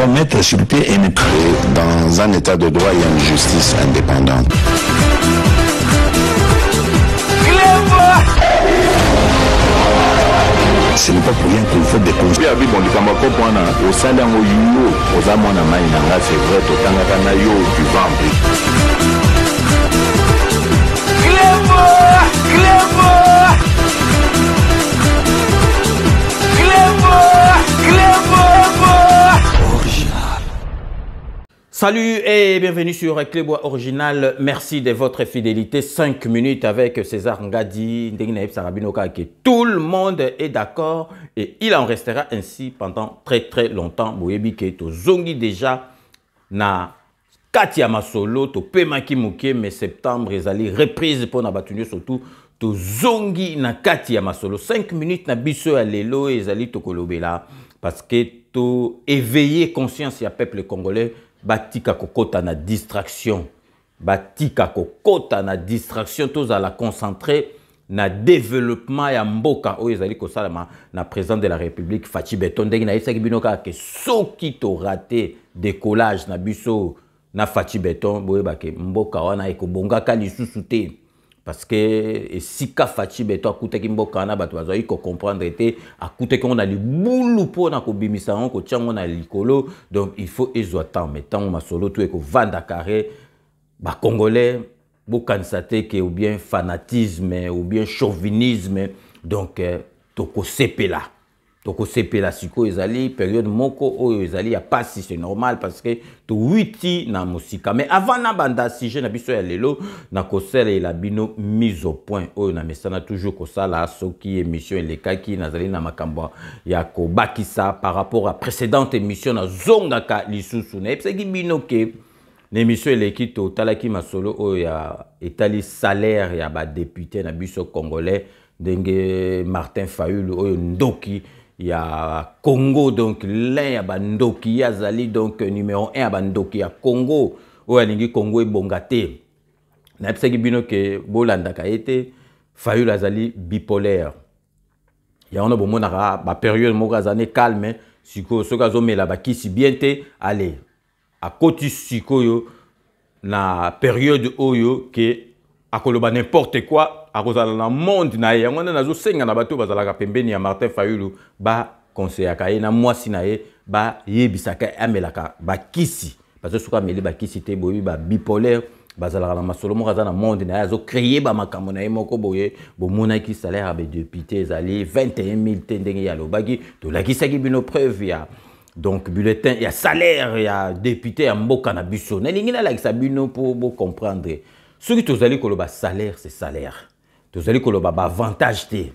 doit mettre sur pied une dans un état de droit, il y a une justice indépendante. Ce n'est pas pour rien qu'il faut des conseils. Salut et bienvenue sur Clébois Original. Merci de votre fidélité. 5 minutes avec César Ngadi, que tout le monde est d'accord et il en restera ainsi pendant très longtemps. Boyebi ke to zongi déjà na Katia Masolo to Pemaki Muke mais septembre ezali reprise pour na batunyo surtout to zongi na Katia Masolo. 5 minutes na biso ya lelo ezali to kolobela parce que to éveiller conscience ya peuple congolais. Batika kokota na distraction. Batika kokota na distraction. Tous à la concentrer na développement ya mboka. Oyo ezali kosalama na président de la République Fachi Beton. Ndenge na yesaki binoka ke soki to raté décollage na biso na Fachi Beton. Boye bake mboka wana ekobongaka lisusu te. Parce que si Fachi Beton akutaki mboka wana bato bazali ko comprendre te akutaki on a li boulou po na ko bimisa on ko tiango na likolo donc il faut ezwa temps mais tant masolo to eko vanda carré ba congolais bo kansate ke ou bien fanatisme ou bien chauvinisme donc to ko sepela. Donc, c'est la siko ezali période moko oyo ezali ya pas si c'est normal parce que to 8 na musika mais avant na banda sujet na biso ya lelo na kosela la bino mise au point oyo na mesana toujours kosala soki émission elekaki nazali na makambo ya ko bakisa par rapport à précédente émission na zongaka lisusu na epsaki bino ke l'émission eleki to talaki masolo oyo ya etali salaire ya ba député na biso congolais ndenge Martin Fayulu oyo ndoki il y a Congo, donc l'un y a Bandoki, Yazali, donc numéro 1 à Bandoki, il y a Congo, où il y a Congo et Bongate. Il y a Bino que Bolanda a été, Fayou Lazali bipolaire. Il y a une période où calme, si vous avez qui si bien allez, à côté de la période où akoloba n'importe quoi akozala na monde na ye ngona nazo senga na bato bazalaka pembeni ya Martin Fayulu ba conseiller akaye na mwasi na ye ba yebisaka amelaka ba kisi parce que soka meli ba kisi te boyi ba bipolaire bazalaka na masolo mo kaza na monde na ye azo créer ba makambo na ye moko boye bo mona ki salaire ba député ezali 21 000 te ndenge ya lobaki to lakisaki bino preuve ya donc bulletin ya salaire ya député ya mboka na biso na lingi na lakisa bino pour comprendre. Ce qui tozali koloba salaire, c'est salaire. Tozali koloba avantage te.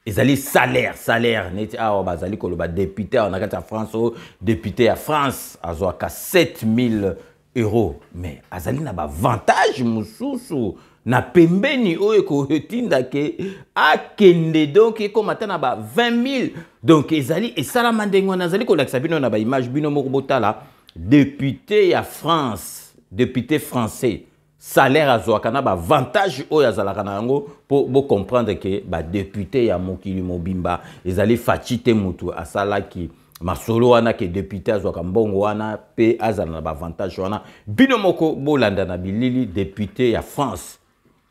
Ezali salaire. Neti awa bazali koloba député en akata France, député à France, azoaka 7 000 €. Mais azali na avantage mususu na pembeni oyo ko etinda ke akende donc eko matana ba 20 000. Donc ezali esala mandengo nazali kolakisa bino na ba image bino moko botala député à France, député français. Salaire à Zouakana, avantage au Yazalakanango pour comprendre que député ya Mokili Mobimba, ils allaient fatiguer Moutou à Salaki, Masolo wana que député à Zouakambongo wana, pe azana avantage wana, Binomoko Bolanda na Bilili, député ya France,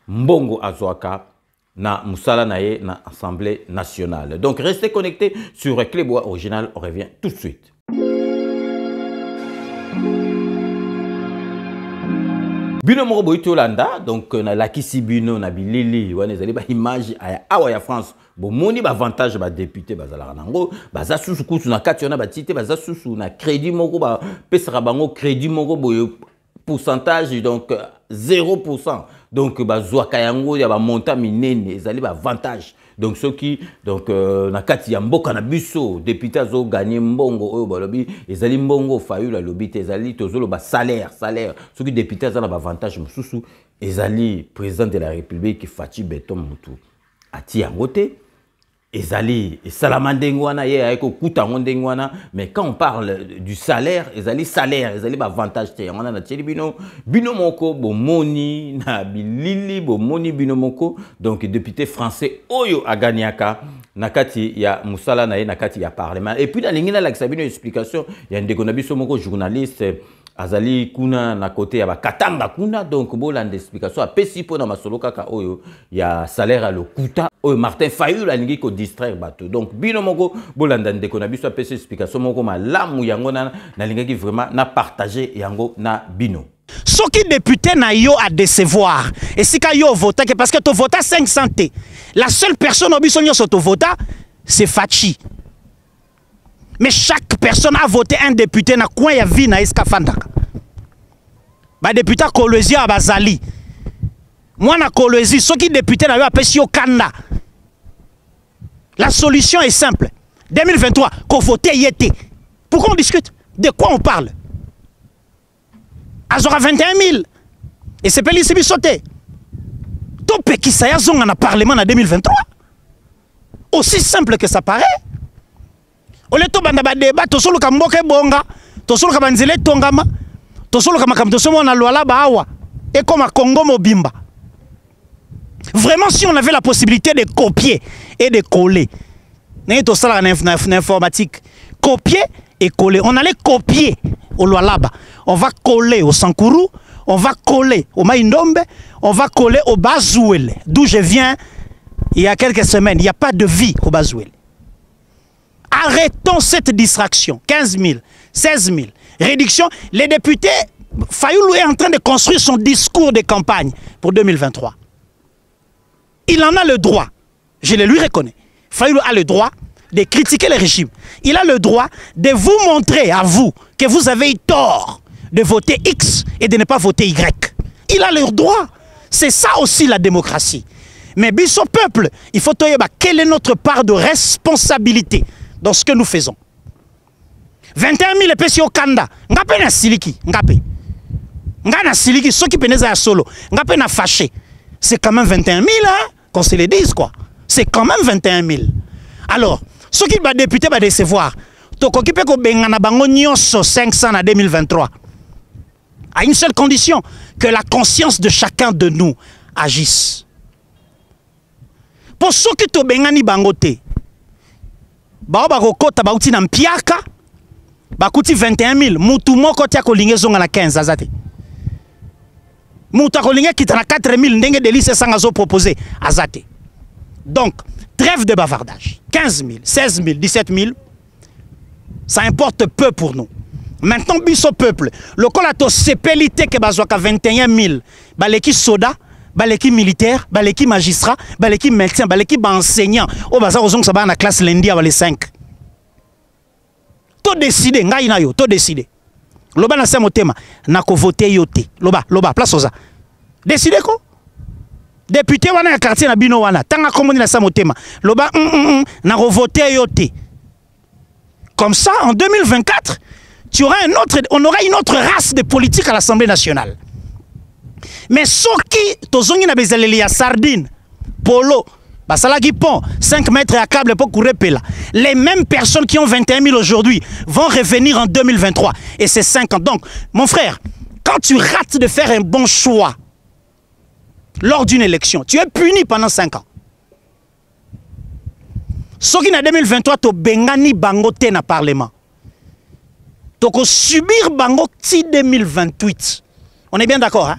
Mbongo Azouaka, na Moussala naye na Assemblée nationale. Donc restez connectés sur Clébois Original, on revient tout de suite. Bino moko boito landa donc na lakisi bino na bilili wana ezali ba image aya awa ya France bo moni ba avantage ba député bazala nango baza susu kutu na kati na batite baza susu na crédit moko ba pesera bango crédit moko boyo pourcentage donc 0%. Donc bazwaka yango ya ba montant minene ezali ba avantage. Donc ceux qui donc na kati ya mboka na biso député azo gagner mbongo oyo balobi ezali mbongo fayu la lobi te ezali tozolo ba salaire ceux qui député azana ba avantage mususu ezali président de la République Fachi Beton Mutu ati yango te ezali salamandengo wana ye ayeko kuta ndenge wana mais quand on parle du salaire ezali ba avantage te on na teli bino moko bomoni na bilili bomoni bino moko donc député français oyo aganiaka nakati ya musala na ye nakati ya parlement. Et puis dans l'ingina la sabine explication, il y a un dégonabiso moko journaliste azali kuna na côté ya ba katanga kuna donc bolanda explication apesi po na masolo kaka oyo ya salaire à lokuta oyo Martin Fayulu alingi ko distraire bato. Donc bino moko bolanda ndeko na biso apesi explication moko malamu yango na lingaki vraiment na partager yango na bino. Ce qui député na yo à décevoir et si ka yo vota parce que tu vota 500 t. La seule personne au biso nyonso to vota c'est Fachi. Mais chaque personne a voté un député na coin ya vie na Eskafandaka. Ba député Kolwezi a bazali. Moi na Kolwezi, ceux qui député na yo apesi yo kanda. La solution est simple. 2023, qu'on vote yété. Pourquoi on discute? De quoi on parle? Azora 21 000. Et c'est Péli Sibi sauté. Tout qui ça y a zong en parlement en 2023. Aussi simple que ça paraît. Au lieu de banda débat, to solo ka mboke bonga, to solo ka banzele tongama, to solo ka makam to somo na lwala bawa, et comme à Congo Mobimba. Vraiment, si on avait la possibilité de copier et de coller, to sala na informatique, copier et coller, on allait copier au Lualaba, on va coller au Sankuru, on va coller au Maïndombe, on va coller au Bazouel, d'où je viens il y a quelques semaines. Il n'y a pas de vie au Bazouel. Arrêtons cette distraction. 15 000, 16 000. Réduction. Les députés, Fayoulou est en train de construire son discours de campagne pour 2023. Il en a le droit. Je le lui reconnais. Fayoulou a le droit de critiquer le régime. Il a le droit de vous montrer à vous que vous avez eu tort de voter X et de ne pas voter Y. Il a le droit. C'est ça aussi la démocratie. Mais biso peuple, il faut savoir quelle est notre part de responsabilité dans ce que nous faisons. 21 000 epesi au Kanda. Ngape na siliki. Ngape. Nga na siliki. Ceux qui peneza à solo. Ngape na fâché. C'est quand même 21 000, hein? Qu'on se le dise, quoi. C'est quand même 21 000. Alors, ceux qui va député va décevoir. Toko ki pe ko bengana bango nyonso 500 en 2023. À une seule condition. Que la conscience de chacun de nous agisse. Pour ceux qui te bengani bangote. Bakokota bauti na mpiaka bakuti 21 000 mutu moko tia kolinge zonga na 15 azate mutu kolinge kita na 4 000 ndenge delice sanga zo proposer azate. Donc trêve de bavardage. 15 000, 16 000, 17 000, ça importe peu pour nous. Maintenant biso peuple le kolato sepelité ke bazwaka 21 000 baleki soda, baleki militaire, baleki magistrat, baleki médecin, baleki enseignant. Au bazar aux ça va na classe lundi à les 5. To décider, ngai na yo, to décider. Loba na sa motema, na ko voter yote. Loba, place oza. Décider ko? Député wana ya quartier na bino wana, tanga komoni na sa motema. Loba na ko voter yote. Comme ça en 2024, on aura une autre race de politique à l'Assemblée nationale. Mais ceux qui tozongi na bezaleli ya sardine, polo, basalaki pont, 5 mètres à câble pour courir pela. Les mêmes personnes qui ont 21 000 aujourd'hui vont revenir en 2023. Et c'est 5 ans. Donc, mon frère, quand tu rates de faire un bon choix lors d'une élection, tu es puni pendant 5 ans. Ceux qui en 2023, to bengani bango te na parlement. Toko subir bango ti 2028. On est bien d'accord, hein?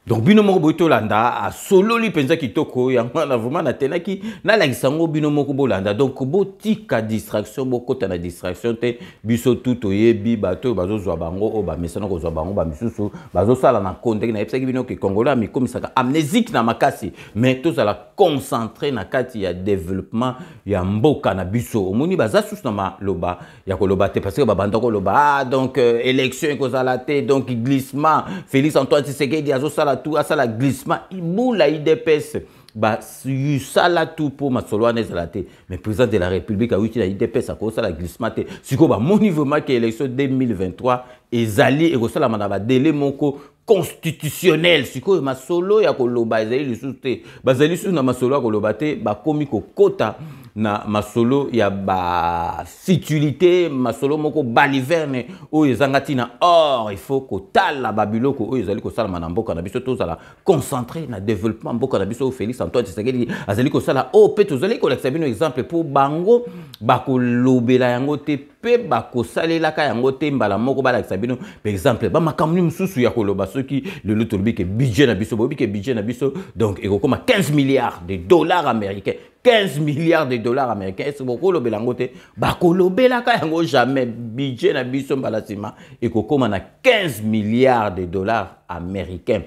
Donc bino moko boito landa a solo li penza kitoko yango na vraiment na tenaki na la kisango bino moko bolanda. Donc botika distraction bokota na distraction te biso tout oyebi bato bazo zwa bango o ba mesana ko zwa bango ba misusu bazo sala na konte na epsaki bino ke Congolais mi komisaka amnésique na makasi mais tous ala concentrer na kati ya développement ya mboka na biso omoni baza sus na maloba ya koloba te parce que ba bandako loba donc élection ko zala te donc glissement Félix Antoine Tshisekedi azo sala tout à ça la glissement il boula IDPS bah ça là tout pour ma solo nezalate mais président de la République a eu la IDPS à cause ça la glissement si quoi bah mon niveau marqué élection 2023 ezali et ça la manaba délai moko constitutionnel si quoi ma solo ya koloba ezali le soute bazali sous na ma solo ya koloba te ba komi ko kota na masolo ya ba futilité masolo moko baliverne o ezangati na or il faut ko tala babiloko o ezali ko sala manamboka na biso tozala concentré na développement mboka na biso Félix Antoine Tshisekedi azali ko sala o pe tozali ko lakisa bino exemple pour bango bakolobela yango te pe bakosalelaka yango te mbala moko balakisa bino par exemple ba makamuni mususu ya koloba soki le lotolobi ke budget na biso bobi ke budget na biso donc ekokoma 15 milliards de dollars américains 15 milliards de dollars américains. Est-ce que vous avez dit que jamais budget na biso mbalatima et que na 15 milliards de dollars américains.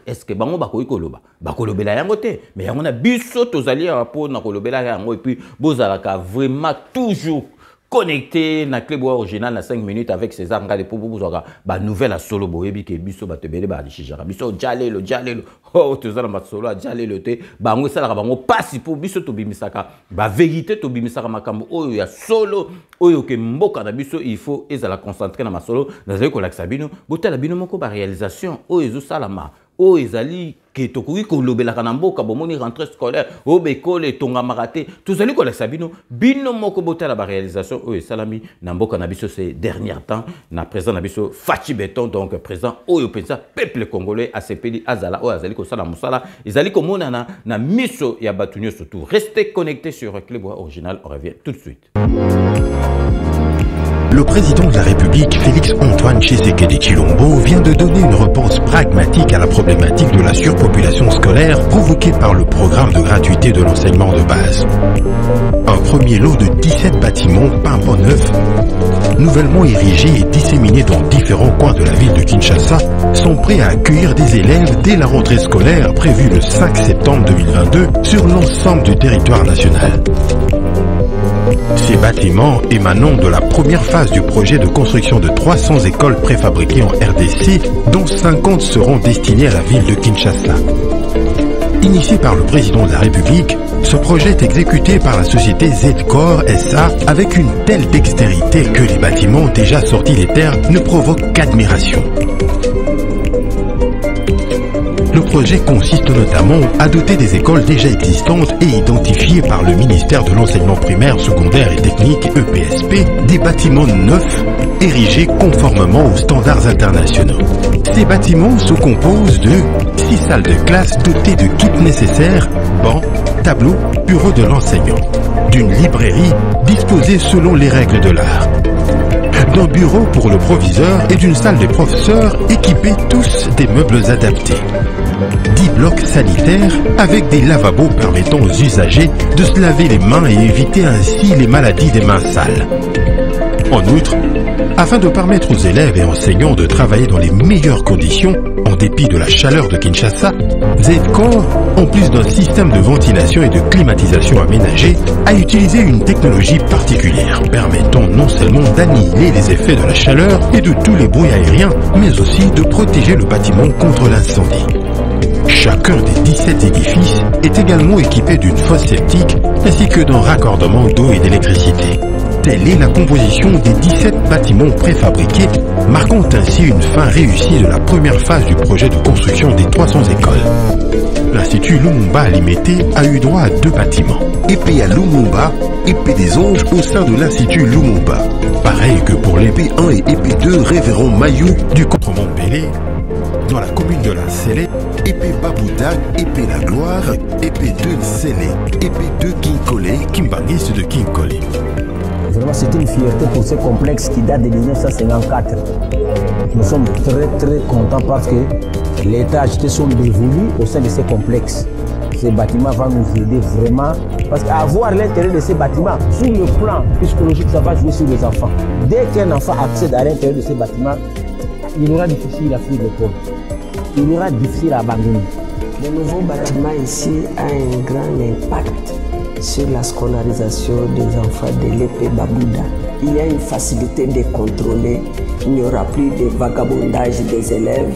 Est-ce que bango bako ikoloba bakolobela yango te mais yango na biso tozali rapport na kolobela yango et puis bozalaka vraiment toujours connecté na Club Original na 5 minutes avec César Ngale pour vous avoir ba nouvelle à solo boyebi ke biso batebele ba lishijara biso jalelo oh tozala ba solo jalelo te bango sala bango pasi pour biso to bimisaka ba vérité to bimisaka makambo oyo ya solo oyo ke mboka na biso il faut ezala concentrer na masolo na zali ko laksa bino botala bino moko ba réalisation oyo ezo salama o ezali ke tokoki kolobelaka na mboka bomoni rentrée scolaire o bekole tonga marate tozali kolakisa bino moko botala ba réalisation o esalami na mboka na biso ces derniers temps na président na biso Fachi Beton donc président oyo pensa peuple congolais asepeli azala o azali kosala musala ezali komonana na miso ya batunyo surtout restez connectés sur Club Original, on revient tout de suite. Le président de la République, Félix Antoine Tshisekedi Tshilombo, vient de donner une réponse pragmatique à la problématique de la surpopulation scolaire provoquée par le programme de gratuité de l'enseignement de base. Un premier lot de 17 bâtiments peints en neuf, nouvellement érigés et disséminés dans différents coins de la ville de Kinshasa, sont prêts à accueillir des élèves dès la rentrée scolaire prévue le 5 septembre 2022 sur l'ensemble du territoire national. Ces bâtiments émanant de la première phase du projet de construction de 300 écoles préfabriquées en RDC, dont 50 seront destinées à la ville de Kinshasa. Initié par le président de la République, ce projet est exécuté par la société Zedcor SA avec une telle dextérité que les bâtiments déjà sortis des terres ne provoquent qu'admiration. Le projet consiste notamment à doter des écoles déjà existantes et identifiées par le ministère de l'Enseignement primaire, secondaire et technique EPSP des bâtiments neufs érigés conformément aux standards internationaux. Ces bâtiments se composent de 6 salles de classe dotées de kits nécessaires, bancs, tableaux, bureaux de l'enseignant, d'une librairie disposée selon les règles de l'art, d'un bureau pour le proviseur et d'une salle de professeurs équipés tous des meubles adaptés. 10 blocs sanitaires avec des lavabos permettant aux usagers de se laver les mains et éviter ainsi les maladies des mains sales. En outre, afin de permettre aux élèves et enseignants de travailler dans les meilleures conditions, en dépit de la chaleur de Kinshasa, Zedcor, en plus d'un système de ventilation et de climatisation aménagé, a utilisé une technologie particulière permettant non seulement d'annihiler les effets de la chaleur et de tous les bruits aériens, mais aussi de protéger le bâtiment contre l'incendie. Chacun des 17 édifices est également équipé d'une fosse septique ainsi que d'un raccordement d'eau et d'électricité. Telle est la composition des 17 bâtiments préfabriqués, marquant ainsi une fin réussie de la première phase du projet de construction des 300 écoles. L'Institut Lumumba Limité a eu droit à 2 bâtiments. Épée à Lumumba, épée des anges au sein de l'Institut Lumumba. Pareil que pour l'épée 1 et épée 2 révérend Mayou du Contrement Bélé, dans la commune de la Sélé. Épée Babouda, épée la gloire, épée 2 Sélé, épée 2 Kinkole, Kimbangis de Kinkole. Vraiment, c'est une fierté pour ce complexe qui date de 1954. Nous sommes très contents parce que l'État a jeté son dévolu au sein de ces complexes. Ces bâtiments vont nous aider vraiment parce qu'avoir l'intérêt de ces bâtiments, sur le plan psychologique, ça va jouer sur les enfants. Dès qu'un enfant accède à l'intérieur de ces bâtiments, il aura difficile à fuir l'école. Il aura difficile à abandonner. Le nouveau bâtiment ici a un grand impact sur la scolarisation des enfants de l'épée Babouda. Il y a une facilité de contrôler. Il n'y aura plus de vagabondage des élèves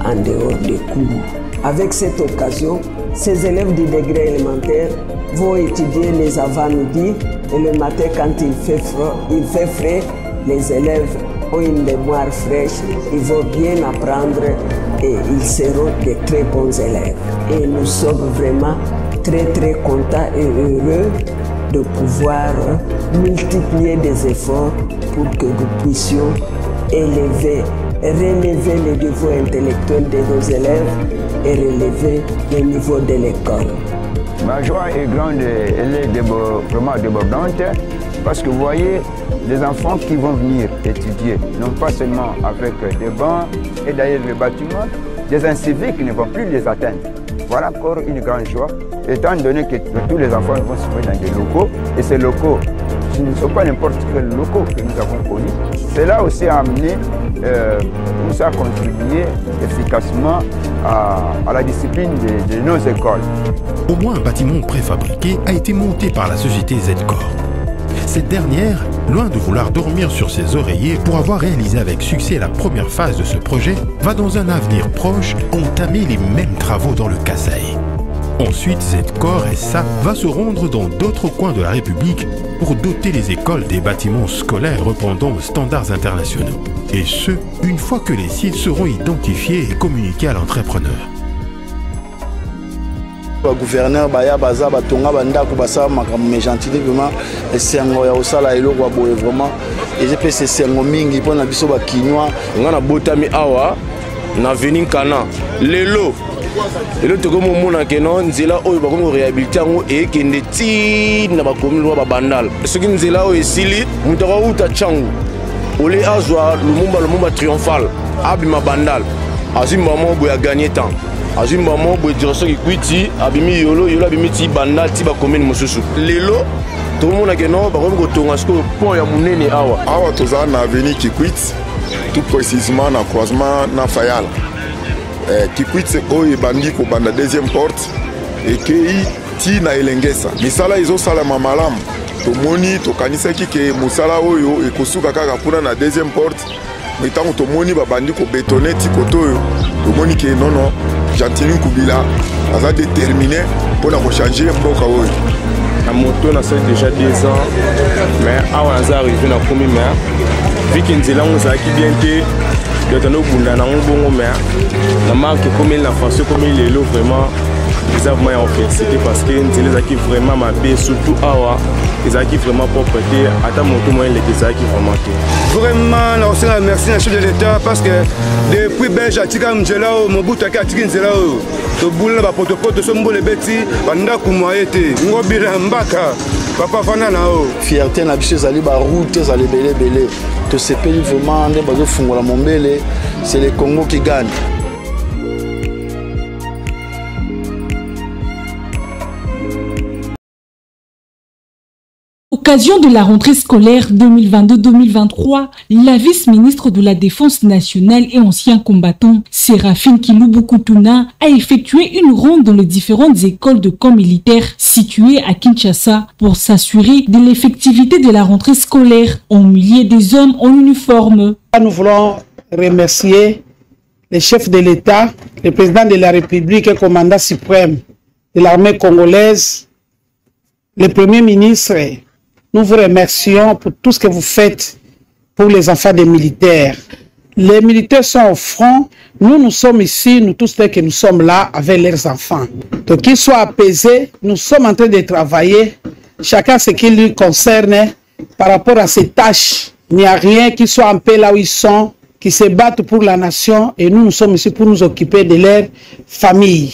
en dehors des cours. Avec cette occasion, ces élèves du degré élémentaire vont étudier les avant-midi et le matin quand il fait frais, les élèves ont une mémoire fraîche, ils vont bien apprendre et ils seront de très bons élèves. Et nous sommes vraiment très contents et heureux de pouvoir multiplier des efforts pour que nous puissions relever le niveau intellectuel de nos élèves et relever le niveau de l'école. Ma joie est grande, elle est vraiment débordante parce que vous voyez, les enfants qui vont venir étudier, non pas seulement avec des bancs et d'ailleurs les bâtiments, des inciviques qui ne vont plus les atteindre. Voilà encore une grande joie, étant donné que tous les enfants vont se trouver dans des locaux, et ces locaux, ce ne sont pas n'importe quels locaux que nous avons connus. Cela aussi a amené, nous a contribué efficacement à la discipline de nos écoles. Au moins un bâtiment préfabriqué a été monté par la société Z-Corp. Cette dernière, loin de vouloir dormir sur ses oreillers pour avoir réalisé avec succès la première phase de ce projet, va dans un avenir proche entamer les mêmes travaux dans le Kasaï. Ensuite, Z-Corp SA va se rendre dans d'autres coins de la République pour doter les écoles des bâtiments scolaires répondant aux standards internationaux. Et ce, une fois que les sites seront identifiés et communiqués à l'entrepreneur. Le gouverneur baya baza batonga bandako basa makambo gentil vraiment esengo ya osala eloko boye vraiment et je peux esengo mingi pona biso ba kinwa ngana botami awa na veni kana lelo tokomo mona keno nzela oyo bakomo réhabiliter ngo ekende ti na bakomi lwa babandala soki nzela oyo esili muto uta changu ole azwa lumumba triomphal abima bandala azimba mo boya gagner temps azimba mo boye direction kikwiti abimi yolo abimi ti bandala ti ba commune mosusu lelo tomona keno bakomi kotonga siko pont ya munene awa toza na avenue Kikwit tout précisément na croisement na Fayal Kikwit oyo ebandi kobanda deuxième porte ekei ti na elengesa misala ezosalama malamu tomoni tokanisaki ke mosala oyo ekosuka kaka mpona na deuxième porte ntango tomoni babandi kobetone ti kote oyo tomoni ke nono Gentili Nkubila aza déterminé mpona kochange mboka oyo na moto na sali déjà 2 ans mais awa naza arrivé na premier maire vu que nzela ngo ezalaki bien te yotanda obunda nango bongo maire na marque comme na français comme lelo vraiment eza vraiment ya félicité parce que nzela ezalaki vraiment mabe surtout awa ezalaki vraiment propre te ata moto moyen leki ezalaki vraiment te vraiment na kosenga merci na chef de l'état parce que depuis belge atika nzela oyo mobutu aki atiki nzela oyo tobulana bapotopoto so mbula ebeti bandako moye te ngobila mbaka papa fanda na oyo fierté na biso ezali baroute ezali ebele tosepeli vraiment nde bazofungola mombele c'est le Congo qui gagne. Occasion de la rentrée scolaire 2022-2023, la vice-ministre de la Défense nationale et ancien combattant, Séraphine Kilubu-Kutuna, a effectué une ronde dans les différentes écoles de camps militaires situées à Kinshasa pour s'assurer de l'effectivité de la rentrée scolaire en milieu des hommes en uniforme. Nous voulons remercier le chef de l'État, le président de la République et commandant suprême de l'armée congolaise, le premier ministre. Nous vous remercions pour tout ce que vous faites pour les enfants des militaires. Les militaires sont au front. Nous sommes ici, nous tous que nous sommes là avec leurs enfants. Donc qu'ils soient apaisés, nous sommes en train de travailler, chacun ce qui lui concerne par rapport à ses tâches. Il n'y a rien qui soit en paix là où ils sont, qui se battent pour la nation et nous sommes ici pour nous occuper de leur famille.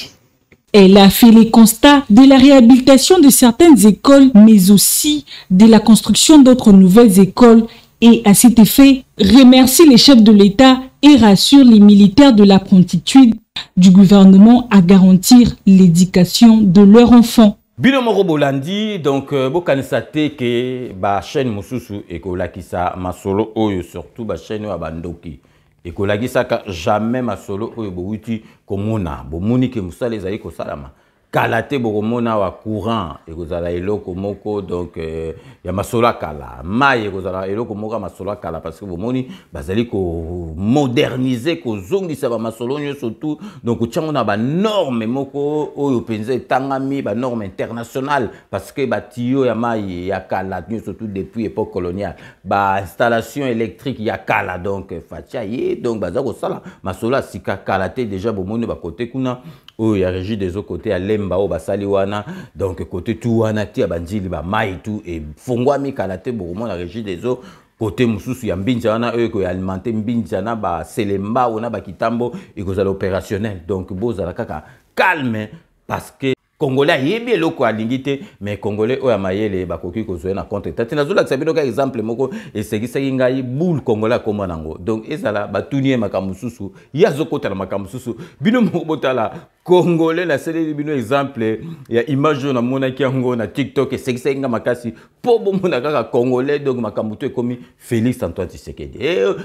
Elle a fait les constats de la réhabilitation de certaines écoles, mais aussi de la construction d'autres nouvelles écoles et, à cet effet, remercie les chefs de l'État et rassure les militaires de la promptitude du gouvernement à garantir l'éducation de leurs enfants. Binomoro Bolandi, donc, bokanisate ke ba chaîne mususu ekolakisa masolo oyo surtout ba chaîne ya bandoki. Ekolakisaka jamais masolo oyo bowuti komona bomoni ke musala ezali kosalama kalate bokomona wa courant ekozala eloko moko donc ya masolo kala mai ekozala eloko moko masolo kala parce que bomoni bazali ko moderniser ko zongisa ba masolo surtout donc tiango na ba norme moko oyo penza tangami ba norme internationale parce que ba tio ya mai ya kala surtout depuis époque coloniale ba installation électrique ya kala donc fatia ye donc bazako sala masolo sika kalate déjà bomoni ba côté kuna il y a régie des autres côtés à Lemba au basali wana donc côté tout wana ti abandili ba mai tout et fongwami kalate beaucoup la régie des autres côté mususu ya mbinja wana ko alimenter mbinja na ba selemba ona ba kitambo et ko opérationnel donc bozala kaka calme parce que Congolais yebi eloko alingite mais Congolais oya mayele bakoki ko na contre tati nazola sabino ka exemple moko esegisa ngai boule Congolais comme nango donc ezala batunie makamususu yazokota na makamususu bino moko botala Congolais la sele bino exemple ya image na mona kiango na TikTok esegisa nga makasi po bomona kaka Congolais donc makamuto ekomi Félix Antoine Tshisekedi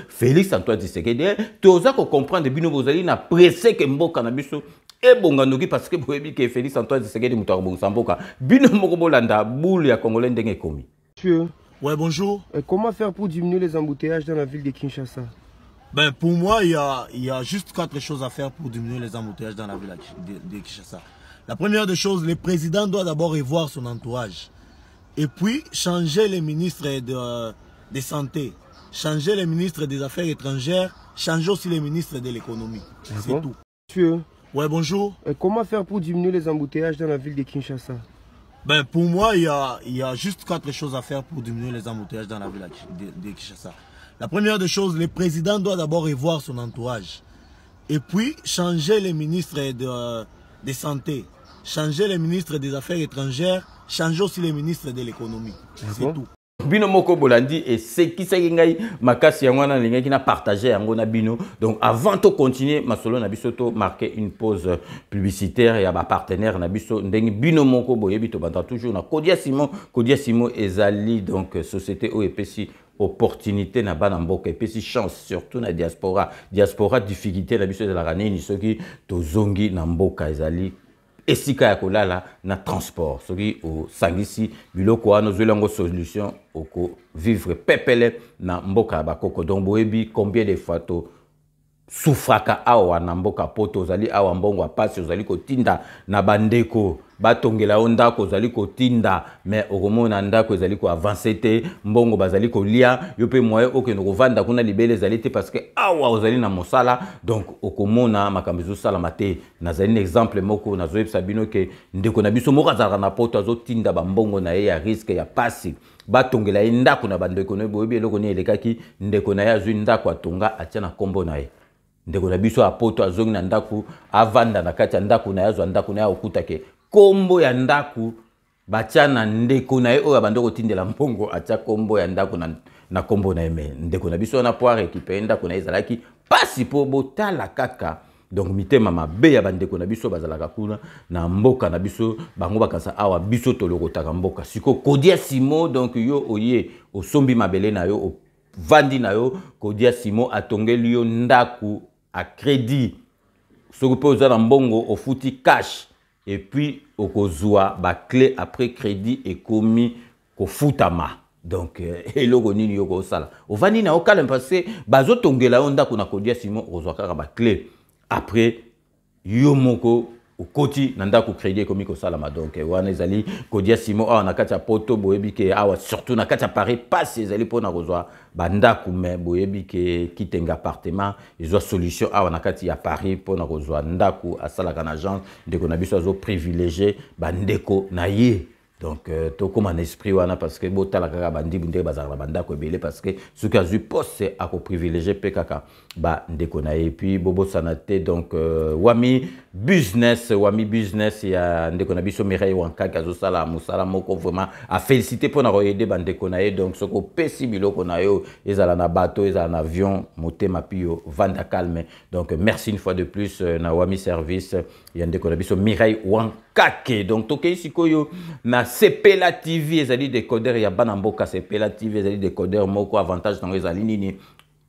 Félix Antoine Tshisekedi toza ko comprendre bino bozali na pressé que mboka na biso et bongandoki parce que vous avez que Félix Antoine Tshisekedi Mutarbo Samboka bino moko bolanda boule ya Congolais ndenge komi. Monsieur. Ouais, bonjour. Et comment faire pour diminuer les embouteillages dans la ville de Kinshasa? Ben pour moi, il y a juste 4 choses à faire pour diminuer les embouteillages dans la ville de Kinshasa. La première des choses, le président doit d'abord revoir son entourage. Et puis changer les ministres de santé, changer les ministres des affaires étrangères, changer aussi les ministres de l'économie. C'est tout. Monsieur. Ouais, bonjour. Et comment faire pour diminuer les embouteillages dans la ville de Kinshasa? Ben pour moi, il y a juste 4 choses à faire pour diminuer les embouteillages dans la ville de Kinshasa. La première des choses, le président doit d'abord revoir son entourage. Et puis changer les ministres de santé, changer les ministres des affaires étrangères, changer aussi les ministres de l'économie. C'est tout. Bino moko bolandi et c'est qui c'est ngai makasi yangwana linga qui na partagé yangona bino donc avant de continuer masolo na biso to marquer une pause publicitaire et à ba partenaire na biso ndenge bino moko boyebi to banda toujours na Kodia Simon ezali donc société OEPC opportunité na bana mboka epesi chance surtout na diaspora difficulté na biso de la raneni soki to zongi na mboka ezali esika ya kolala na transport soki o sangisi biloko wana zolango solution oko vivre pepele na mboka bakoko donc boyebi combien de fois to sufraka awa na mboka poto ozali awa mbongo apasi ozali kotinda na bandeko batongela ondako ozali kotinda mais okomona ndako ezali ko avancer te mbongo bazali kolia yo pe moyen okeno kovanda kuna libele ezali te parce que awa ozali na mosala donc okomona makambo ezosala te nazali na exemple moko nazoyebisa bino ke ndeko na biso moko azalaka na poto azotinda bambongo na ye ya risque ya pasi batongela ye ndako na bandeko na ye boyebi eloko nini elekaki ndeko na ye azwi ndako atonga atia na kombo na ye ndeko na biso apoto azongi na ndaku avanda na kati ya ndaku na yazo ndaku na ya okutake kombo ya ndaku batia na ndeko na ye oyo bandoko tindela mbongo atia kombo ya ndaku na kombo na ye me ndeko na biso na poire récupérer ndaku na ezalaki pasi po botala kaka donc mitema mabe ya bandeko na biso bazalaka kuna na mboka na biso bango bakasa awa biso tolokotaka mboka siko Kodia Simon donc yo oye osombi mabele na yo vandi na yo Kodia Simon atongeli yo ndaku à crédit ce que peut na mbongo au fouti cash et puis au kozwa ba clé après crédit et commis ko futama donc eloko nini yoko sala o vani na okala parce que bazo tongela onda kuna Kodia Simon ozwa kaka ba clé après yo moko okoti na ndako crédit commis ko sala donc wana ezali Kodia Simon awa na kati ya poto boyebi ke awa surtout na kati ya Paris passe ezali pona kozwa bandako me boyebi ke kitenga appartement ezwa solution awa na kati ya Paris pona kozwa ndako asalaka na agence ndeko na biso azo privilégier bandeko na ye donc to comme un esprit wana parce que botala kaka bandibu ndeko bazala bandako ebele parce que ce qui a eu poste à privilégier pe kaka ba ndeko na ye puis bobo sanate donc wami business ya ndeko na biso Mireille Wankaki azosala musala moko vraiment a féliciter pour na aider bandeko na ye donc soko pesi biloko na yo ezala na bateau ezala na avion motema pio vanda calme donc merci une fois de plus na wami service ya ndeko na biso Mireille Wankaki donc tokei sikoyo na Sepela TV ezali décodeur ya bana mboka Sepela TV ezali décodeur moko avantage nango ezali nini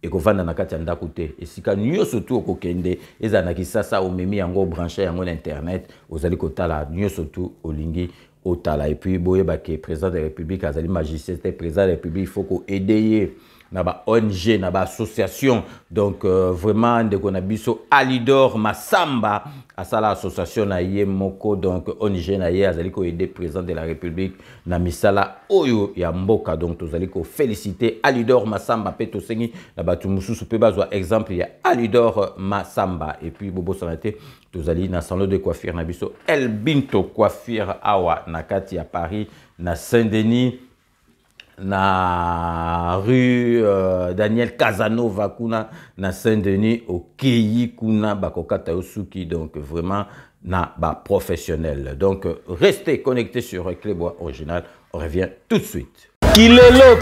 ekovanda na kati ya ndako te esika nyonso tu okokende ezala na kisasa omemi yango branché yango na internet ozali kotala nyonso tu olingi otala et puis boyeba ke président de la République azali magistrat président de la République il faut ko aider na ba ONG, na ba association. Donc vraiment de konabiso Alidor Massamba à ça l'association na ye moko donc ONG na ye azali ko aider président de la République na misala oyo ya mboka. Donc tozali ko féliciter Alidor Massamba pe tosengi na batu mususu pe bazwa exemple ya Alidor Massamba. Et puis bobo sanate tozali na salon de coiffure na biso El Binto coiffure awa na kati ya Paris na Saint-Denis na rue Daniel Casanova kuna na Saint-Denis au Keyi kuna bakokata osuki. Donc vraiment na ba professionnel. Donc restez connectés sur Clébois Original. On revient tout de suite. Kilelo,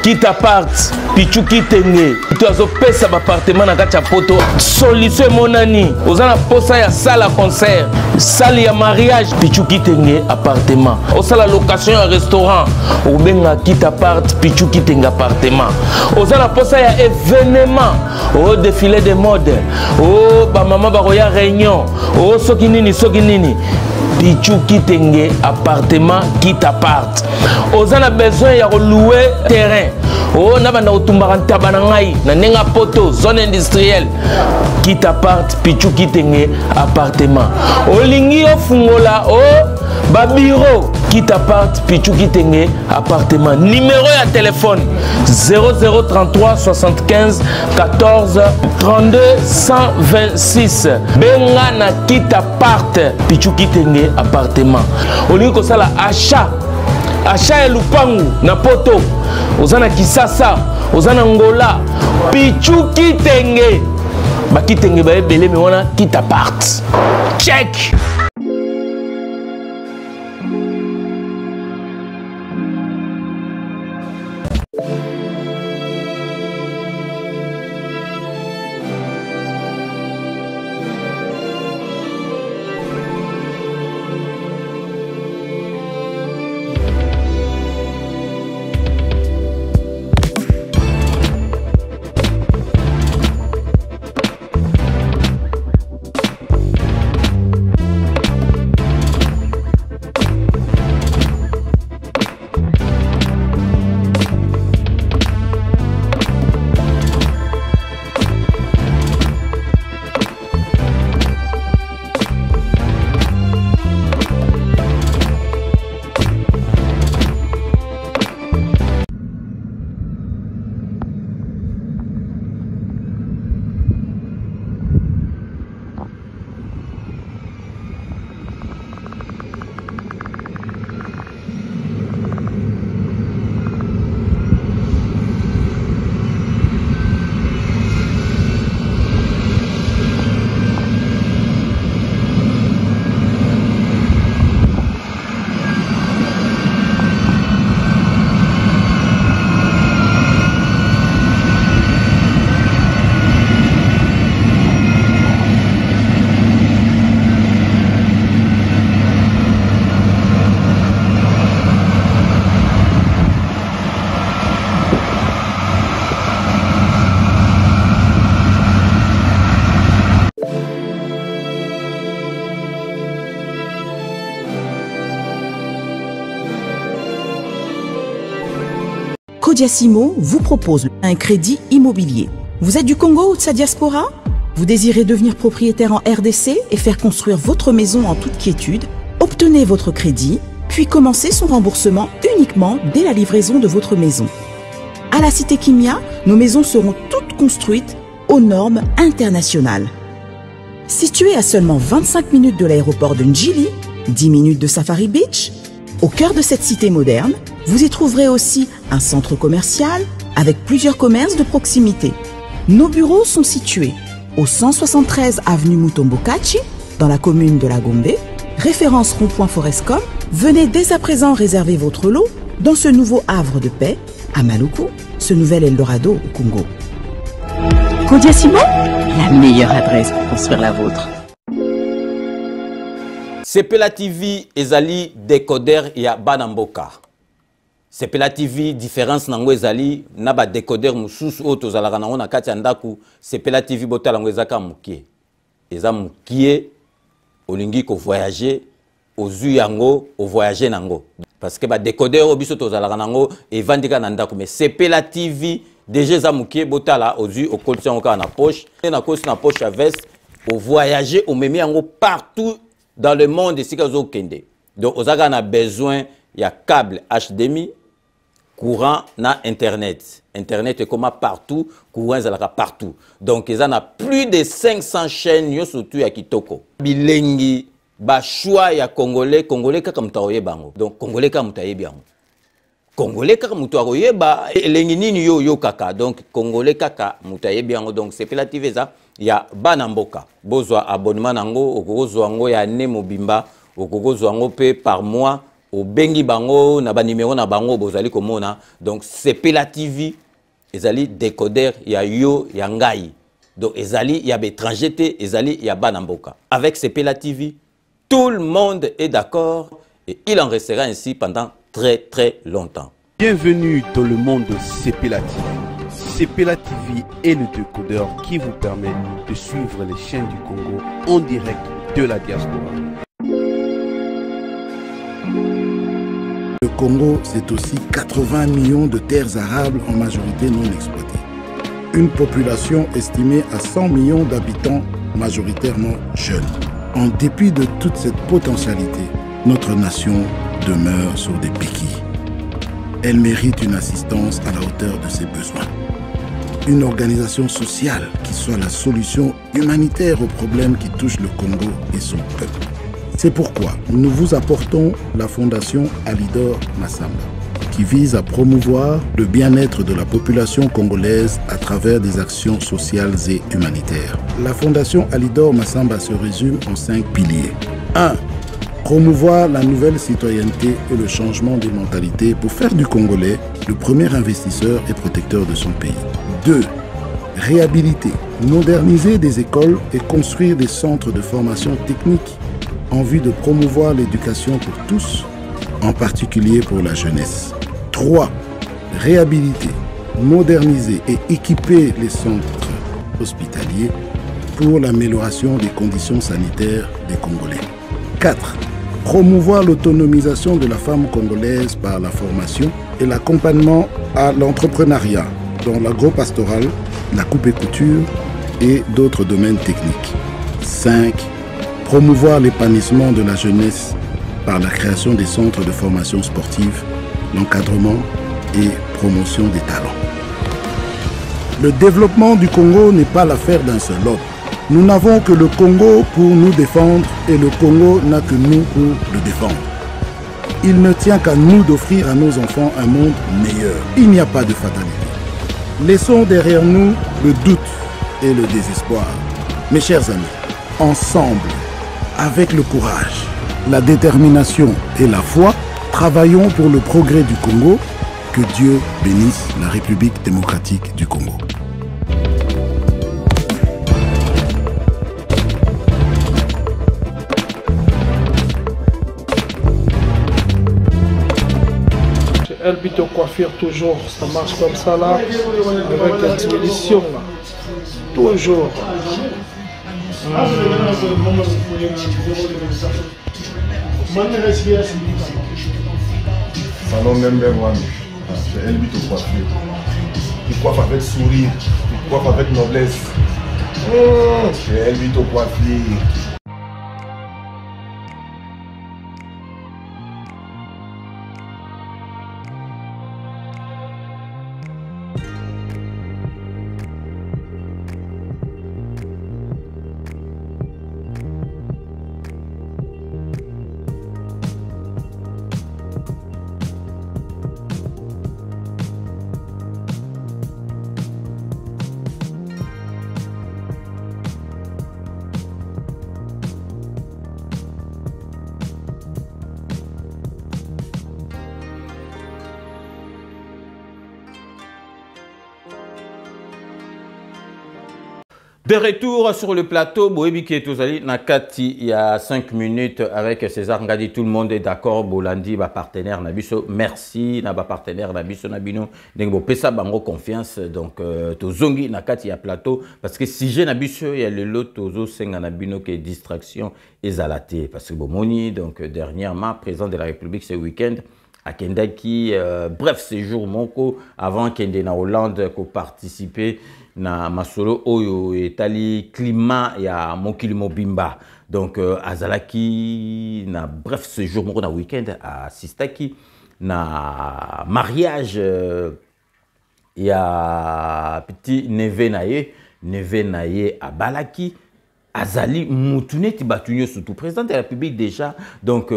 kita part, pichu kitenge. Tu as pesa appartement na kacha poto. Solution monani. Ozana posa ya salle à concert, salle ya mariage, pichu kitenge appartement. Osala location ya restaurant, obenga kita part, pichu kitenge appartement. Ozana posa ya événement, au défilé de mode, oh ba mama ba roya réunion, oh soki nini. Pichu kitenge appartement kita part. Ozana besoin ya louer terrain. Oh na banda otumbaka ntaba na ngai na nenga poto zone industrielle. Kita part pichu kitenge appartement. Olingi ofungola ba bureau kita part pichu kitenge appartement. Numéro ya téléphone 0033 75 14 32 126. Benga na kita part pichu kitenge appartement. Olingi ko sala achat ya lupangu na poto. Ozana Kisasa, ozana Ngola, pichu kitenge. Ba kitenge ba ebele me wana kita part. Check. Codiasimo vous propose un crédit immobilier. Vous êtes du Congo ou de sa diaspora? Vous désirez devenir propriétaire en RDC et faire construire votre maison en toute quiétude? Obtenez votre crédit, puis commencez son remboursement uniquement dès la livraison de votre maison. À la Cité Kimia, nos maisons seront toutes construites aux normes internationales. Située à seulement 25 minutes de l'aéroport de Njili, 10 minutes de Safari Beach, au cœur de cette cité moderne, vous y trouverez aussi un centre commercial avec plusieurs commerces de proximité. Nos bureaux sont situés au 173 avenue Mutombokachi, dans la commune de la Gombe, référence rond-point Forescom. Venez dès à présent réserver votre lot dans ce nouveau havre de paix à Maluku, ce nouvel Eldorado au Congo. Codiasimo, la meilleure adresse pour construire la vôtre. Sepela TV ezali décodeur ya Banamboka. Sepela TV différence nango ezali na ba décodeur mususu o tozalaka nango na kati ya ndaku. Sepela TV botala nango ezaka mukie. Eza mukie olingi ko voyager ozu yango o voyager nango. Parce que ba décodeur o biso tozalaka nango evandika na ndaku mais Sepela TV déjà za mukie botala ozu au collection au na poche et na poche à veste au voyager au memi yango partout dans le monde ici kazo kende. Donc ozaga na besoin ya câble HDMI, courant na internet. Internet est comme partout, courant est partout. Donc ils en a plus de 500 chaînes yo surtout ya kitoko. Bilengi ba choix ya congolais kaka mutaoye bango. Donc congolais kaka mutaye bango. Congolais kaka mutaoye ba elengi nini yo kaka. Donc congolais kaka mutaye bango. Donc c'est relative ça ya banamboka. Bozwa abonnement nango okozwa ngo ya ne mobimba okozwa ngo pe par mois. Au bengi bango na ba numéro na bango bozali komona. Donc Sepela TV ezali décodeur ya yo ya ngai. Donc ezali ya bétranger te ezali ya banamboka. Avec Sepela TV, tout le monde est d'accord et il en restera ainsi pendant très longtemps. Bienvenue dans le monde de Sepela TV. Sepela TV est le décodeur qui vous permet de suivre les chaînes du Congo en direct de la diaspora. Le Congo, c'est aussi 80 millions de terres arables en majorité non exploitées. Une population estimée à 100 millions d'habitants, majoritairement jeunes. En dépit de toute cette potentialité, notre nation demeure sur des béquilles. Elle mérite une assistance à la hauteur de ses besoins. Une organisation sociale qui soit la solution humanitaire aux problèmes qui touchent le Congo et son peuple. C'est pourquoi nous vous apportons la Fondation Alidor Massamba, qui vise à promouvoir le bien-être de la population congolaise à travers des actions sociales et humanitaires. La Fondation Alidor Massamba se résume en 5 piliers. 1. Promouvoir la nouvelle citoyenneté et le changement des mentalités pour faire du Congolais le premier investisseur et protecteur de son pays. 2. Réhabiliter, moderniser des écoles et construire des centres de formation technique en vue de promouvoir l'éducation pour tous, en particulier pour la jeunesse. 3. Réhabiliter, moderniser et équiper les centres hospitaliers pour l'amélioration des conditions sanitaires des Congolais. 4. Promouvoir l'autonomisation de la femme congolaise par la formation et l'accompagnement à l'entrepreneuriat dans l'agro-pastoral, la coupe et couture et d'autres domaines techniques. 5. Promouvoir l'épanouissement de la jeunesse par la création des centres de formation sportive, l'encadrement et promotion des talents. Le développement du Congo n'est pas l'affaire d'un seul homme. Nous n'avons que le Congo pour nous défendre et le Congo n'a que nous pour le défendre. Il ne tient qu'à nous d'offrir à nos enfants un monde meilleur. Il n'y a pas de fatalité. Laissons derrière nous le doute et le désespoir. Mes chers amis, ensemble, avec le courage, la détermination et la foi, travaillons pour le progrès du Congo. Que Dieu bénisse la République démocratique du Congo. Elbito Coiffure, toujours, ça marche comme ça là, avec l'expédition là, toujours. Salon number one, c'est Elbito Coiffure. Il coiffe avec sourire, il coiffe avec noblesse. C'est Elbito Coiffure. De retour sur le plateau, Boebi qui est Tozali, Nakati, il y a 5 minutes avec César Ngadi, tout le monde est d'accord, Bolandi, ma partenaire Nabiso, merci, ma partenaire Nabiso Nabino, donc Pesa Bango confiance, donc Tozongi, Nakati, il y a plateau, parce que si j'ai Nabiso, il y a le lot Tozo Senga Nabino qui est distraction et zalaté, parce que Bomoni, donc dernièrement, président de la République ce week-end, akendaki bref séjour moko avant kende na Hollande ko participer na masolo oyo etali climat ya mokili mobimba. Donc azalaki na bref séjour moko na week-end assistaki na mariage ya petit neveu na ye abalaki azali mutuneti batunyo surtout président de la République déjà. Donc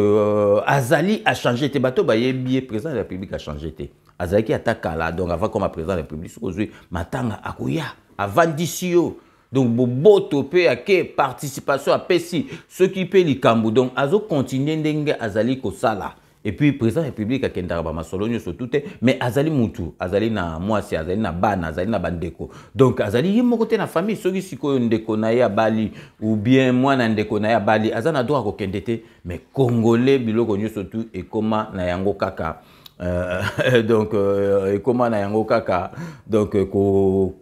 azali a changé te bato ba yebi président de la République a changé te azalaki atakala. Donc avant comme président de la République sokozwe matanga akoya avandisio. Donc boboto pe ake participation a pesi ceux qui paient likambu. Donc azo continuer ndenge azali ko sala. Et puis, président de la République a kendara masolonyo surtout, mais azali mutu, azali na mwasi, azali na bana, azali na bandeko. Donc, azali yemo kote na famille, ceux qui siko ndeko na ya Bali, ou bien moi na ndeko na ya Bali, azana doa ko kendete, mais Congolais biloko nyo surtout, et comment na yango kaka. Donc, comment na yango kaka. Donc,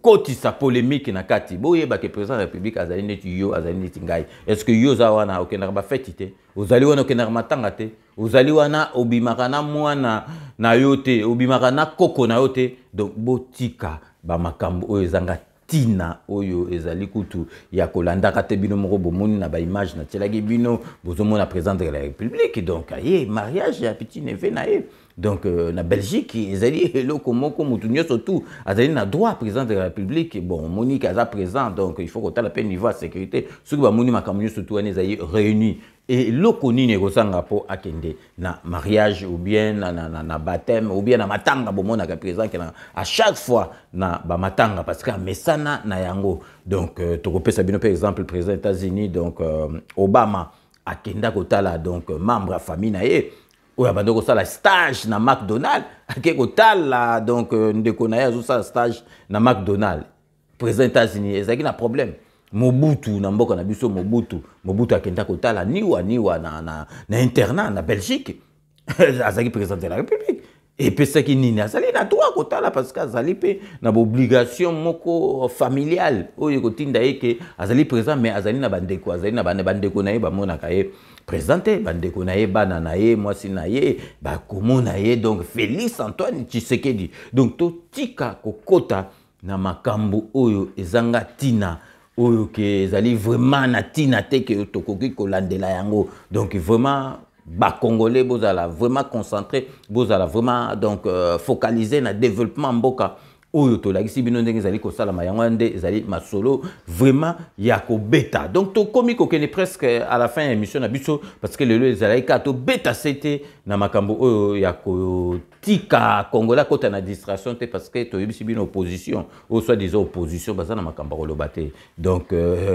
koti sa polémique na kati. Boye ba ke président de la République azali neti yo, azali neti ngai. Est-ce que yo za wana okendara ba fetite? Ozali wana okendara matanga te? Ozali wana obimakana mwana na yote, obimakana koko na yote. Donc, botika ba makambo oyo ezanga tina oyo ezali kutu ya kolanda kate bino moko bomoni na ba image na tselagi bino bozomona président de la République. Donc, aye mariage ya petit neveu na ye. Donc, na Belgique, ezali eloko moko mutunyo surtout azali na droit président de la République. Bon, Monique aza présent, donc il faut qu'on ait la peine niveau de sécurité. Ce qui va moni makamyo surtout on ezali réunis. Et loko nini kosanga po akende na mariage ou bien na baptême ou bien na matanga bomona ka président à chaque fois na ba matanga parce que mesana na yango. Donc tokopesa bino par exemple président des États-Unis donc Obama akenda kotala donc membre à famille na ye. Ou ya bando kosala stage na McDonald's ake kotala donc ndeko na ye azosala stage na McDonald's. Président des États-Unis ezaki na problème. Mobutu na mboka na biso Mobutu akenda kotala niwa na internat na Belgique. Azali président de la République. Et puis ça qui nini azali na droit kotala parce que azali pe na obligation moko familiale oyo kotinda eke azali président mais azali na bandeko na ye ba mona kaye présenté bandeko na ye bana na ye mwasi na ye ba komo na ye donc Félix Antoine Tshisekedi. Donc to tika kokota na makambo oyo ezanga tina oyo ke ezali vraiment na tina te ke tokoki kolandela yango. Donc vraiment ba Congolais bozala vraiment concentré, bozala vraiment donc focalisé na développement mboka oyo to lakisi bino ndenge ezali ko sala mayango nde ezali masolo vraiment ya ko beta. Donc to komi ko kene presque à la fin émission na biso parce que le ezali ka to beta c'était na makambo oyo ya ko tika Congolais kota na distraction te parce que to yebisi bino opposition ou soit des oppositions baza na makambo ko lobate. Donc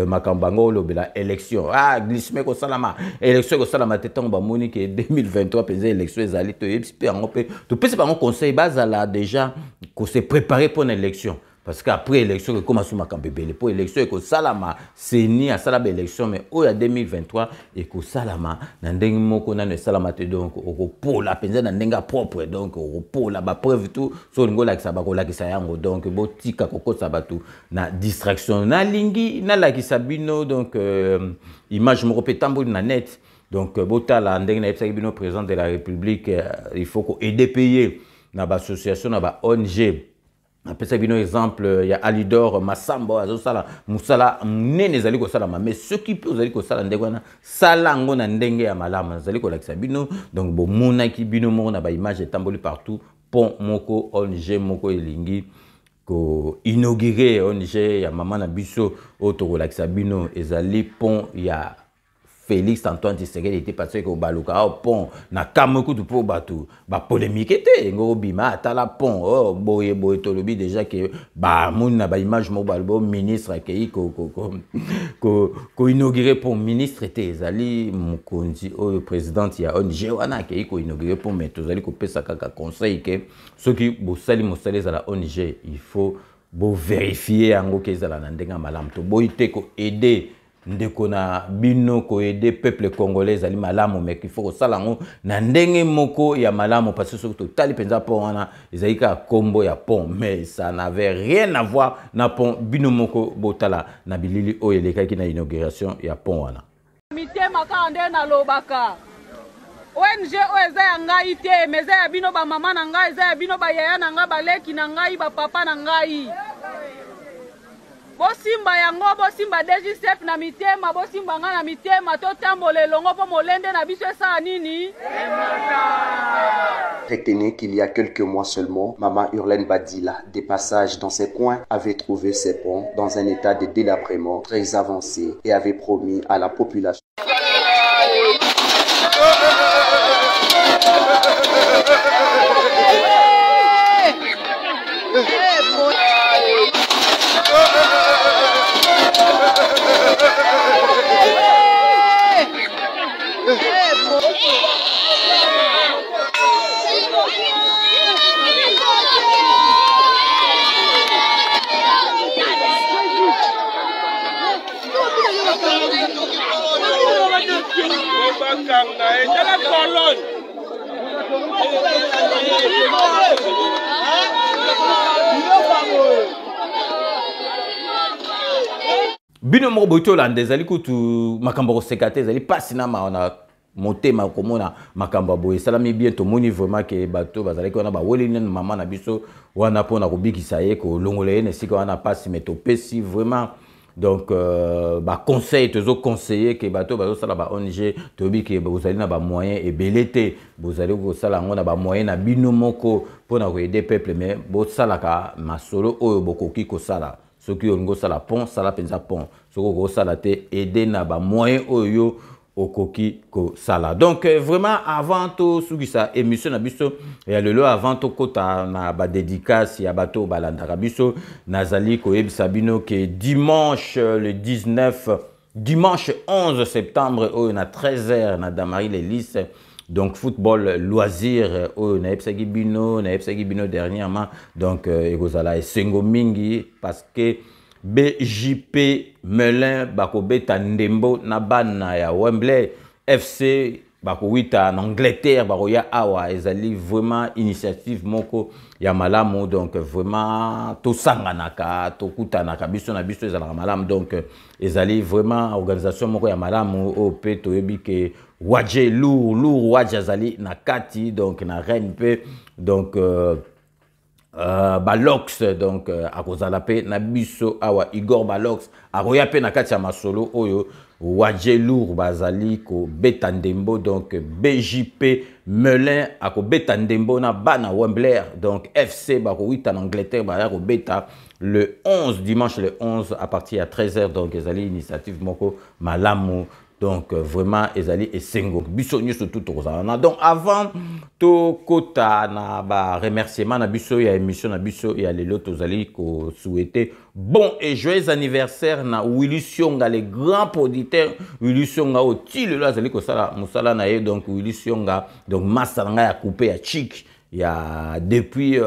makambo ngo lobela élection glissement ko salama élection ko salama te tango ba moni ke 2023 penza élection ezali to yebisi pe ngo pe to pese ba ngo conseil bazala déjà ko se préparer pour une élection. Parce qu'après l'élection, il commence à camper. Pour l'élection, il y a Salama, c'est ni à Salama élection, mais au 2023, il y a Salama, Nandeng Moko na Salama, donc au pour la pension Nandenga propre, donc au pour la preuve tout, sur le gola qui s'abat, qui s'ayango, donc botika koko sabatu, na distraction, na lingi, na la qui sabino, donc image mo repetambo na net, donc bota la Ndenga Epsabino président de la République, il faut qu'on aide payer. Na ba association na ba ONG après ça bino exemple il y a Alidor Massambo azosala musala nene zali ko sala mais ceux qui peut zali ko sala ndengwana sala ngo na ndenge ya malama zali ko lakisa bino donc bo mona ki bino mo na ba image etamboli partout pont moko ONG moko elingi ko inaugurer ONG ya mama na biso auto ko lakisa bino ezali pont ya Félix Antoine Tshisekedi était passé au baluka au pont na kamoku pour batu ba polémique était ngo bima atala pont oh boye tolobi déjà que ba moun na ba image mo balbo ministre akei ko inaugurer pour ministre était ezali mukonzi o président ya ONG wana akei ko inaugurer pour mais tozali ko pesa kaka conseil que ceux qui bosali mosali za la ONG il faut bo vérifier ngo ke za la ndenga malam to boite ko aider ndeko na bino ko aider peuple congolais ali malamu mais il faut ko salango na ndenge moko ya malamu parce que surtout tali penza pont wana ezalika kombo ya pont mais ça n'avait rien à voir na pont bino moko botala na bilili oyeleka ki na inauguration ya pont wana mitema ka nde na lobaka ONG eza ya ngai te, mais eza ya bino ba mama na ngai, eza ya bino ba yaya na ngai, baleki na ngai, ba papa na ngai. Bosimba yango, bosimba DGCF na mitema, bosimba nga na mitema, totambola elongo po molende na biso esa nini? Retenez qu'il y a quelques mois seulement, Maman Hurlaine Badila, des passages dans ses coins, avait trouvé ses ponts dans un état de délabrement très avancé et avait promis à la population. Bino mo boto la ndezali kutu makambo sekate zali pasina ma ona motema komona makambo boye salami bien to moni vraiment que bato bazali ko na ba welina mama na biso wana pona ko bikisa ye ko longole ne sika wana pasi metopesi vraiment. Donc, conseil, toujours conseiller que bateau, ça la ONG, tobi que vous allez na ba moyen et belete, vous allez vous ça la on a ba moyen na binomoko pour na aider peuple mais bo ça la ka masolo o bokoki ko sala, ce qui on go sala pont, sala penza pont, ce go sala te aider na ba moyen oyo au coquille ko sala. Donc vraiment avant tout sugisa émission na biso et le avant tout kota na ba dédicace ya bato balanda biso nazali ko ebisabino que dimanche le 19 dimanche 11 septembre on a 13h na Damari les Lys donc football loisir on a ebisagi bino dernièrement donc ekozala esengo mingi parce que BJP Melun bakobeta ndembo na bana ya Wembley FC bakowita en Angleterre bakoya awa ezali vraiment initiative moko ya malamu donc vraiment to sanganaka to kutanaka biso na biso ezala malamu donc ezali vraiment organisation moko ya malamu o pe to yebi ke waje lourd waje azali na kati donc na RNP donc Balox donc akozala pe na biso awa Igor Balox akoya pe na kati ya masolo oyo waje lourd bazali ko beta ndembo donc BJP Melun ako beta ndembo na bana Wembley donc FC bako wita en Angleterre ba ko beta le 11 dimanche le 11 à partir à 13h donc ezali initiative moko malamu. Donc vraiment ezali esengo biso nyoso tout kozana donc avant to kota na ba remerciement na biso ya émission na biso ya lelo tozali ko souhaiter bon et joyeux anniversaire na Willy Sionga le grand producteur Willy Sionga o ti lelo azali ko sala musala na ye donc Willy Sionga donc masanga ya couper ya chic ya depuis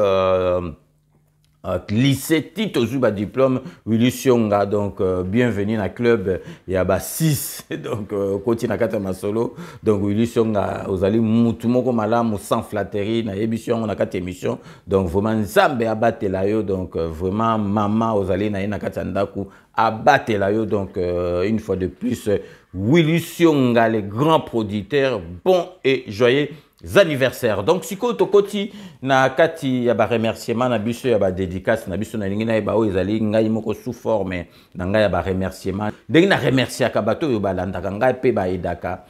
lycée Tito Zuba diplôme Willy Sionga donc bienvenue na club ya ba 6 donc continue na kata masolo donc Willy Sionga ozali mutu moko malamu sans flatterie na émission na kata émission donc vraiment nzambe abatela yo donc vraiment mama ozali na kata ndaku abatela yo donc une fois de plus Willy Sionga le grand producteur bon et joyeux anniversaire. Donc siko tokoti na kati ya ba remerciement na biso ya ba dédicace na biso na lingi na ba o ezali ngai moko sous forme na ngai ya ba remerciement ndenge na remercier ka bato yo balandaka ngai pe ba edaka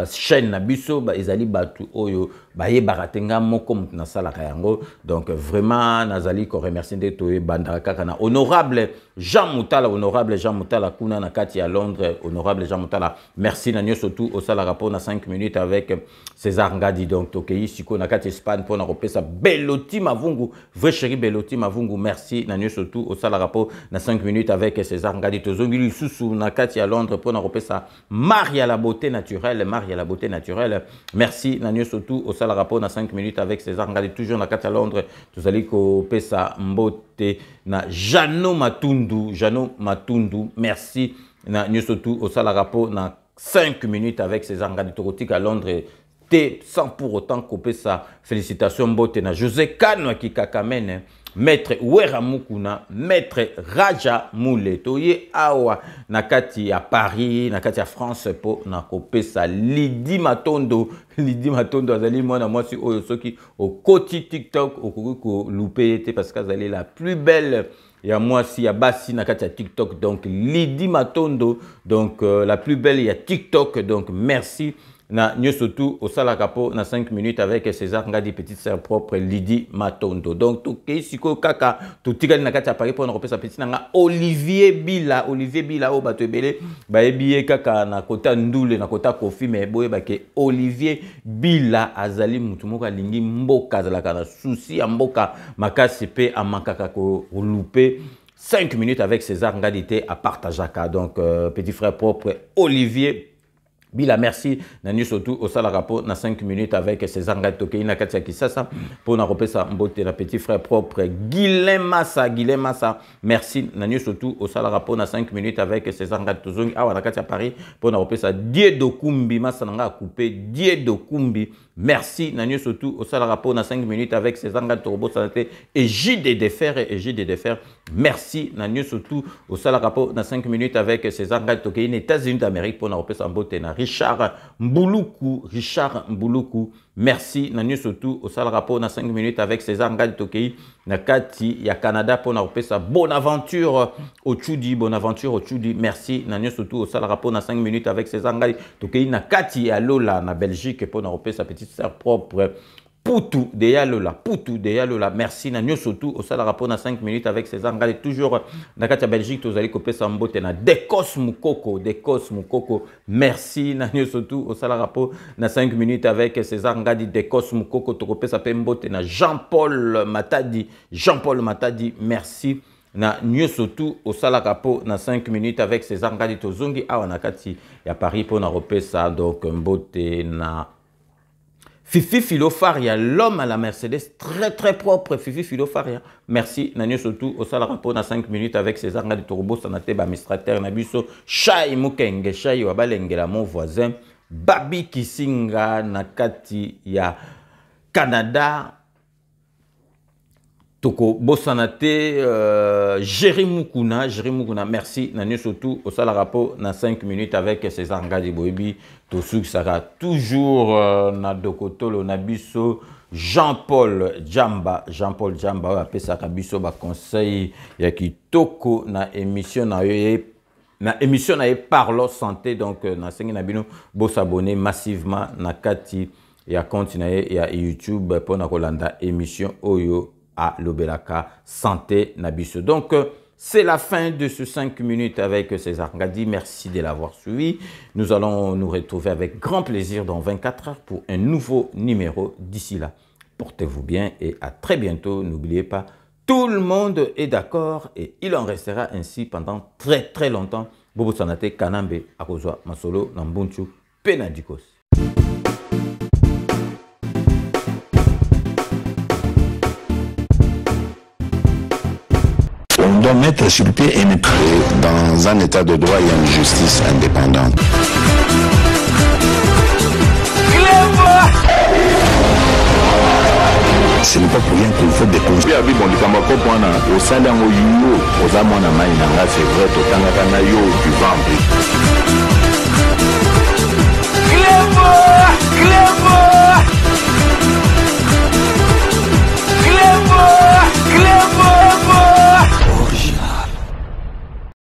chaîne na biso ba ezali batu oyo ba yebaka tenga moko mutu na sala yango donc vraiment nazali ko remercier de to banda kaka na honorable Jean Moutala kuna na kati ya Londres honorable Jean Moutala merci na nyoso tout au sala rapport na 5 minutes avec César Ngadi donc tokei siko na kati Espagne pour na kopesa Beloti Mavungu vrai chéri Beloti Mavungu merci na nyoso tout au sala rapport na 5 minutes avec César Ngadi tozongi lisusu na kati ya Londres pour na kopesa Maria la beauté naturelle merci na nyoso tout au sala rapport na 5 minutes avec César Ngadi toujours na kati ya Londres tozali kopesa mbote na Jano Matundu merci na nyoso tout au sala rapport na 5 minutes avec César Ngadi tokotika à Londres sans pour autant couper sa félicitation mbote na José Kano qui kakamene Maître Wera Mukuna, Maître Raja Mouletoye awa nakati à Paris, nakati à France po nakopesa Lydie Matondo azali mwana mwasi oyo soki au koti TikTok okoko loupé parce qu'elle est la plus belle. Il y a moi si il y a Bassi nakati à TikTok donc Lydie Matondo donc la plus belle il y a TikTok donc merci. Na surtout au Salakapo na 5 minutes avec César Ngadi petite sœur propre Lydie Matondo. Donc tout siko kaka tout tigali na kati appareil pour na repesa petite nanga Olivier Bila o bato ebele ba ebiye kaka na kota ndule na kota kofi mais boye ba ke Olivier Bila azali mutu moko alingi mboka zalaka na souci ya mboka makasi pe amakaka ko louper 5 minutes avec César Ngadi te à partageaka donc petit frère propre Olivier Bila, merci. Nani surtout au Salarapo, na 5 minutes avec César Ngadi Tokei na Katia Kisasa pour na repesa mbote na petit frère propre Guilhem Massa, merci. Nani surtout au Salarapo na 5 minutes avec César Ngadi Tozongi awa na Katia Paris pour na repesa Dieu Kumbi Massa nanga coupé Dieu Kumbi. Merci. Nani surtout au Salarapo na 5 minutes avec César Ngadi Torobo Santé et JD Defer. Merci. Nani surtout au Salarapo na 5 minutes avec César Ngadi Tokei na États-Unis d'Amérique pour na repesa mbote na Richard Mbuluku, merci. Nani surtout au sale rapport na 5 minutes avec César Ngadi Tokei na kati ya Canada pour na repesa Bonaventure au Chudi, merci. Nani surtout au sale rapport na 5 minutes avec César Ngadi Tokei na kati ya Lola na Belgique pour na repesa petite sœur propre Poutou de Yalola, merci. Nani surtout au sale rapport na 5 minutes avec César Ngadi toujours na kati ya Belgique tozali kopesa mbote na Dekos Mukoko, merci. Nani surtout au sale rapport na 5 minutes avec César Ngadi Dekos Mukoko tokopesa pe mbote na Jean-Paul Matadi, merci. Na surtout au sale rapport na 5 minutes avec César Ngadi Tozongi awa na kati ya Paris pour na repesa donc mbote na Fifi Filofaria, l'homme à la Mercedes, très propre, Fifi Filofaria. Merci, Nani surtout au sale rapport na 5 minutes avec César Ngadi Torobo, Sanate, administrateur, Nabiso, Chai Mukenge, Chai Wabalengela, mon voisin, Babi Kisinga, Nakati, ya Canada, Toko Bosanate, Jerry Mukuna, merci. Nani surtout au sale rapport na 5 minutes avec César Ngadi Boebi. Tosuk sera toujours na Dokotolo Nabiso Jean-Paul Jamba appelle ça Kabiso ba conseil ya kitoko na émission na Parlo Santé donc na sengi na bino bo s'abonner massivement na kati ya compte na ya YouTube pour na kolanda émission Oyo à Lobelaka Santé Nabiso. Donc c'est la fin de ce 5 minutes avec César Ngadi. Merci de l'avoir suivi. Nous allons nous retrouver avec grand plaisir dans 24 heures pour un nouveau numéro. D'ici là, portez-vous bien et à très bientôt. N'oubliez pas, tout le monde est d'accord et il en restera ainsi pendant très longtemps. Bobo Sanate Kanambe Akozwa Masolo Nambunchu Penadikos. On doit mettre sur pied et mettre dans un état de droit et une justice indépendante. Ce n'est pas pour rien qu'il faut des conseils. C'est vrai,